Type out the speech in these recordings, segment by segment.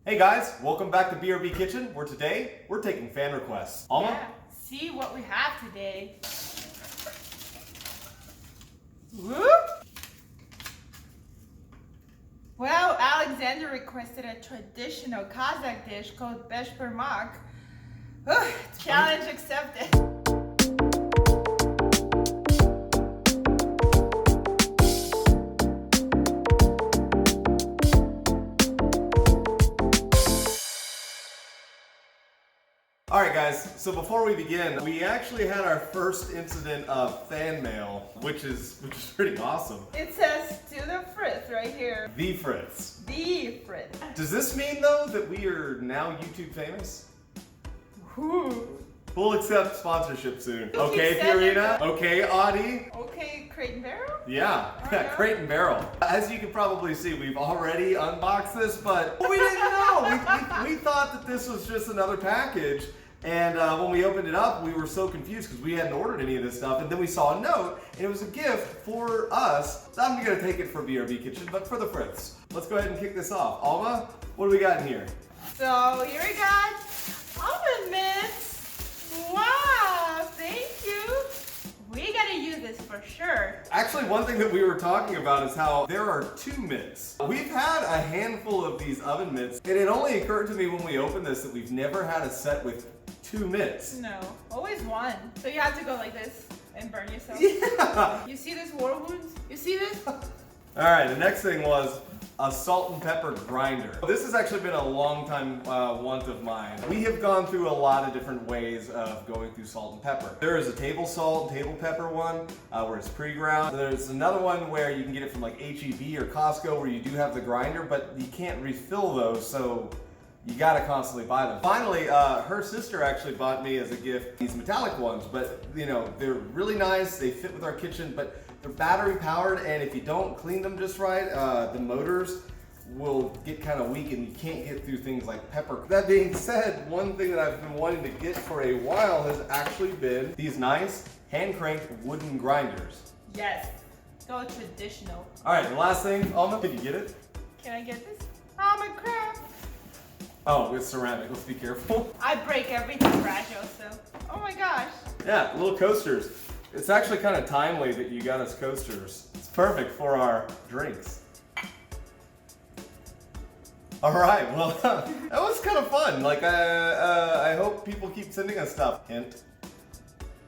Hey guys, welcome back to BRB Kitchen, where today we're taking fan requests. Alma? Yeah, see what we have today. Whoop. Well, Alexander requested a traditional Kazakh dish called Beshbarmak. Challenge accepted. Alright guys, so before we begin, we actually had our first incident of fan mail, which is pretty awesome. It says to the Fritz right here. The Fritz. The Fritz. Does this mean though that we are now YouTube famous? Ooh. We'll accept sponsorship soon. You Okay, keep sending Fiorina? Okay, Audie? Okay, Crate and Barrel? Yeah, yeah. Crate and Barrel. As you can probably see, we've already unboxed this, but we didn't know. We thought that this was just another package. And when we opened it up, we were so confused because we hadn't ordered any of this stuff. And then we saw a note, and it was a gift for us. So I'm going to take it for BRB Kitchen, but for the Fritz. Let's go ahead and kick this off. Alma, what do we got in here? So here we got oven mitts. Wow, thank you. We gotta use this for sure. Actually, one thing that we were talking about is how there are two mitts. We've had a handful of these oven mitts, and it only occurred to me when we opened this that we've never had a set with two mitts. No, always one. So you have to go like this and burn yourself. Yeah. You see this war wounds? You see this? All right, the next thing was a salt and pepper grinder. This has actually been a long time want of mine. We have gone through a lot of different ways of going through salt and pepper. There is a table salt and table pepper one where it's pre-ground. There's another one where you can get it from like H-E-B or Costco where you do have the grinder, but you can't refill those, so you gotta constantly buy them. Finally, her sister actually bought me as a gift these metallic ones, but you know, they're really nice, they fit with our kitchen, but they're battery powered, and if you don't clean them just right, the motors will get kind of weak and you can't get through things like pepper. That being said, one thing that I've been wanting to get for a while has actually been these nice hand-cranked wooden grinders. Yes. Go traditional. All right, the last thing, Alma, can you get it? Can I get this? I'm a crap. Oh, it's ceramic, let's be careful. I break everything fragile, so. Oh my gosh. Yeah, little coasters. It's actually kind of timely that you got us coasters. It's perfect for our drinks. All right, well, that was kind of fun. Like, I hope people keep sending us stuff. Hint.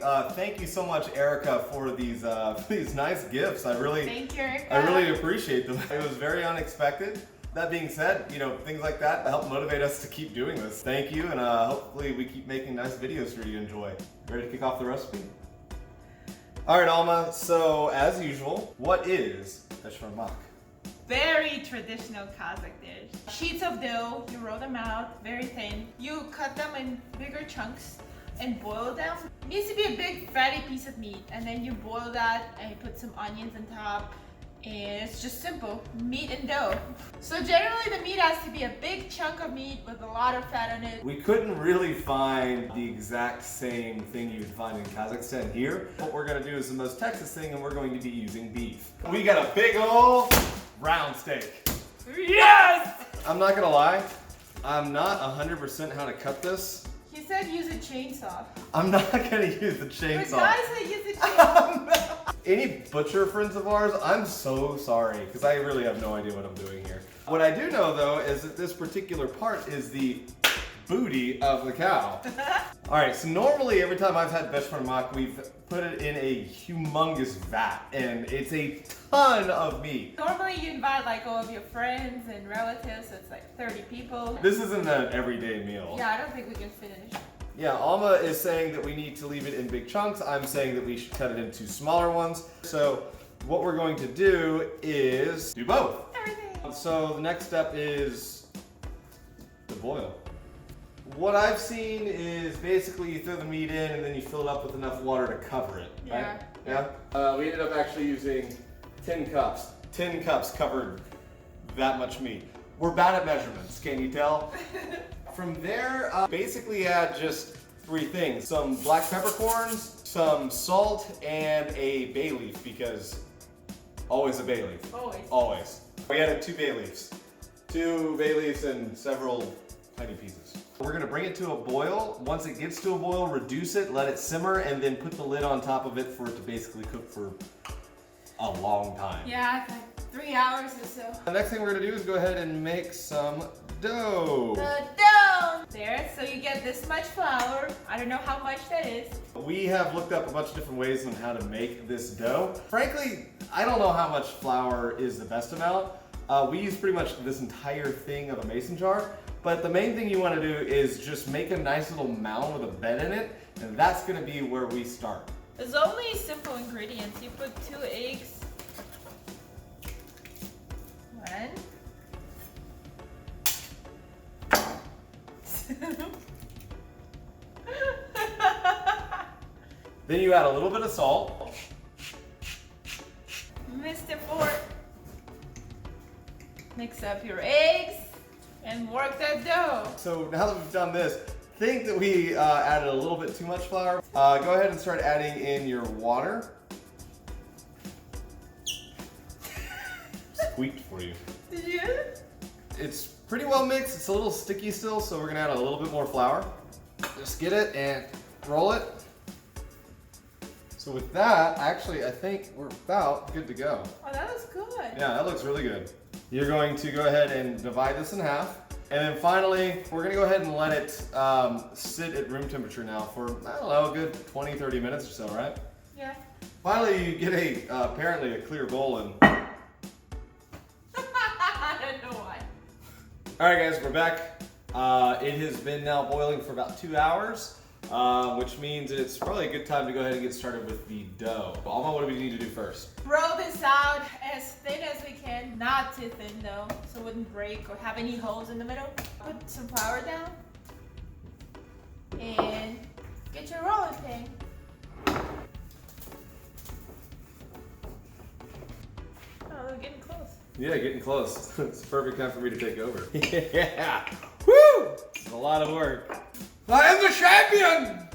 Thank you so much, Erica, for these nice gifts. Thank you, Erica. I really appreciate them. It was very unexpected. That being said, you know, things like that help motivate us to keep doing this. Thank you, and hopefully we keep making nice videos for you to enjoy. Ready to kick off the recipe? All right, Alma, so as usual, what is Beshbarmak? Very traditional Kazakh dish. Sheets of dough, you roll them out very thin. You cut them in bigger chunks and boil them. It needs to be a big fatty piece of meat, and then you boil that and you put some onions on top. And it's just simple, meat and dough. So generally the meat has to be a big chunk of meat with a lot of fat on it. We couldn't really find the exact same thing you would find in Kazakhstan here. What we're gonna do is the most Texas thing, and we're going to be using beef. We got a big ol' round steak. Yes! I'm not gonna lie, I'm not 100% how to cut this. He said use a chainsaw. I'm not gonna use the The chainsaw. guy said use a chainsaw. Any butcher friends of ours, I'm so sorry, because I really have no idea what I'm doing here. What I do know though is that this particular part is the booty of the cow. All right, so normally every time I've had Beshbarmak, we've put it in a humongous vat, and it's a ton of meat. Normally you invite like all of your friends and relatives, so it's like 30 people. This isn't an everyday meal. Yeah, I don't think we can finish. Yeah, Alma is saying that we need to leave it in big chunks. I'm saying that we should cut it into smaller ones. So what we're going to do is do both. Everything. So the next step is the boil. What I've seen is basically you throw the meat in and then you fill it up with enough water to cover it, right? Yeah. Yeah? We ended up actually using 10 cups. 10 cups covered that much meat. We're bad at measurements, can you tell? From there, basically add just 3 things. Some black peppercorns, some salt, and a bay leaf, because always a bay leaf. Always. Always. We added 2 bay leaves. 2 bay leaves and several tiny pieces. We're gonna bring it to a boil. Once it gets to a boil, reduce it, let it simmer, and then put the lid on top of it for it to basically cook for a long time. Yeah, like 3 hours or so. The next thing we're gonna do is go ahead and make some dough. The dough! There, so you get this much flour. I don't know how much that is. We have looked up a bunch of different ways on how to make this dough. Frankly, I don't know how much flour is the best amount. We use pretty much this entire thing of a mason jar, but the main thing you want to do is just make a nice little mound with a bed in it, and that's going to be where we start. There's only simple ingredients. You put 2 eggs. 1. Then you add a little bit of salt. Mr. Ford. Mix up your eggs and work that dough. So now that we've done this, think that we added a little bit too much flour. Go ahead and start adding in your water. Squeaked for you. Did you? It's pretty well mixed. It's a little sticky still, so we're gonna add a little bit more flour. Just get it and roll it. So with that, actually, I think we're about good to go. Oh, that looks good. Yeah, that looks really good. You're going to go ahead and divide this in half. And then finally, we're gonna go ahead and let it sit at room temperature now for, I don't know, a good 20, 30 minutes or so, right? Yeah. Finally, you get apparently a clear bowl and... I don't know why. All right, guys, we're back. It has been now boiling for about 2 hours, which means it's probably a good time to go ahead and get started with the dough. Alma, what do we need to do first? Roll this out as thin as we can, not too thin though, so it wouldn't break or have any holes in the middle. Put some flour down and get your rolling pin. Oh, we're getting close. Yeah, getting close. It's the perfect time for me to take over. Yeah! Woo! It's a lot of work. I am the champion!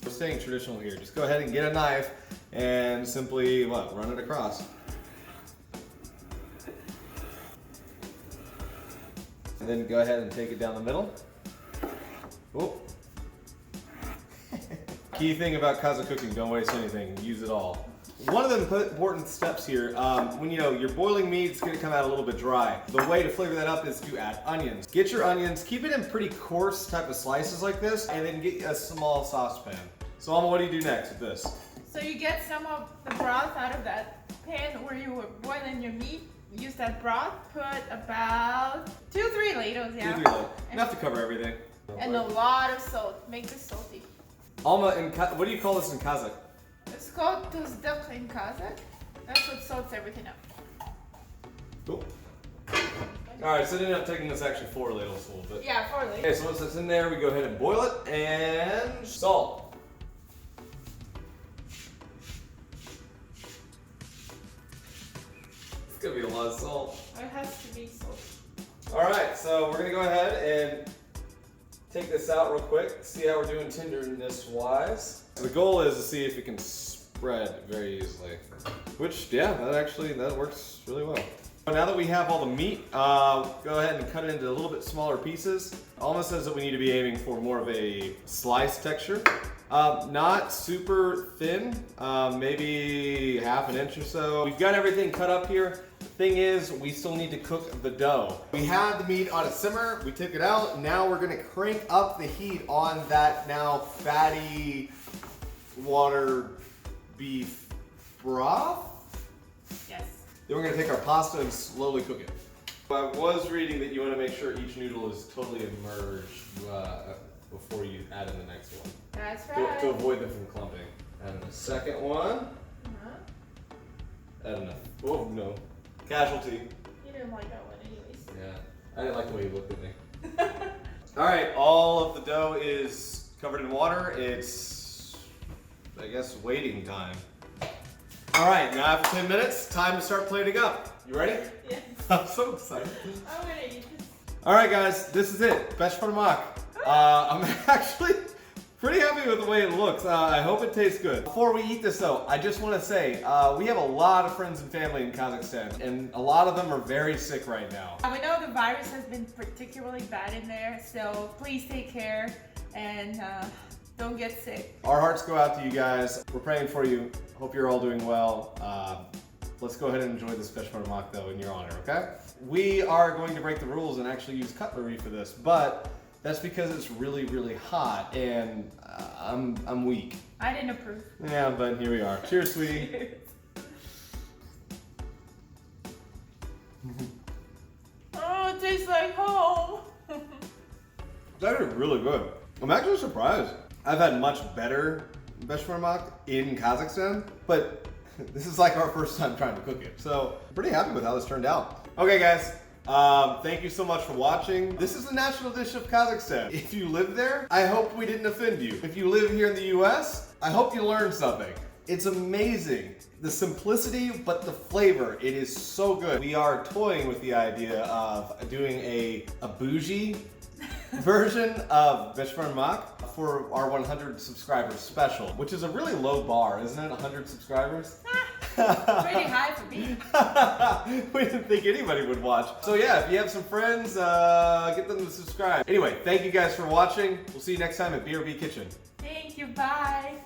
We're staying traditional here. Just go ahead and get a knife and simply, what, run it across. And then go ahead and take it down the middle. Oh. Key thing about Kazakh cooking, don't waste anything. Use it all. One of the important steps here, when your boiling meat's gonna come out a little bit dry, the way to flavor that up is to add onions. Get your onions, keep it in pretty coarse type of slices like this, and then get a small saucepan. So Alma, what do you do next with this? So you get some of the broth out of that pan where you were boiling your meat. Use that broth, put about 2-3 ladles, yeah. 2-3 ladles. Enough to cover everything. And a lot of salt. Make this salty. Alma, what do you call this in Kazakh? It's called tuzdak in Kazakh. That's what salts everything up. Cool. Alright, so I ended up taking this actually 4 ladles full, but... Yeah, 4 ladles. Okay, so once that's in there, we go ahead and boil it, and salt. It's gonna be a lot of salt. It has to be salt. Alright, so we're gonna go ahead and take this out real quick, see how we're doing tenderness-wise. The goal is to see if it can spread very easily. Which, yeah, that works really well. So now that we have all the meat, go ahead and cut it into a little bit smaller pieces. Alma says that we need to be aiming for more of a slice texture. Not super thin, maybe half an inch or so. We've got everything cut up here. The thing is, we still need to cook the dough. We had the meat on a simmer, we took it out, now we're gonna crank up the heat on that now fatty water beef broth. Yes. Then we're gonna take our pasta and slowly cook it. I was reading that you wanna make sure each noodle is totally immersed before you add in the next one. That's right. To avoid them from clumping. Add in the second one. Add enough. Oh no. Casualty. You didn't like that one anyways. Yeah. I didn't like the way you looked at me. Alright, all of the dough is covered in water. It's, I guess, waiting time. Alright, now after 10 minutes, time to start plating up. You ready? Yes. I'm so excited. I'm gonna eat this. Alright guys, this is it. Beshbarmak. I'm actually Pretty happy with the way it looks. I hope it tastes good. Before we eat this though, I just want to say, we have a lot of friends and family in Kazakhstan, and a lot of them are very sick right now. We know the virus has been particularly bad in there, so please take care and don't get sick. Our hearts go out to you guys. We're praying for you. Hope you're all doing well. Let's go ahead and enjoy this Beshbarmak though in your honor, okay? We are going to break the rules and actually use cutlery for this, but that's because it's really, really hot and I'm weak. I didn't approve. Yeah, but here we are. Cheers, sweetie. Cheers. Oh, it tastes like home. It's actually really good. I'm actually surprised. I've had much better Beshbarmak in Kazakhstan, but this is like our first time trying to cook it. So I'm pretty happy with how this turned out. Okay guys, thank you so much for watching. This is the national dish of Kazakhstan. If you live there, I hope we didn't offend you. If you live here in the US, I hope you learned something. It's amazing. The simplicity, but the flavor, it is so good. We are toying with the idea of doing a bougie version of Beshbarmak for our 100 subscribers special, which is a really low bar, isn't it? 100 subscribers? Pretty high for me. We didn't think anybody would watch. So yeah, if you have some friends, get them to subscribe. Anyway, thank you guys for watching. We'll see you next time at BRB Kitchen. Thank you, bye.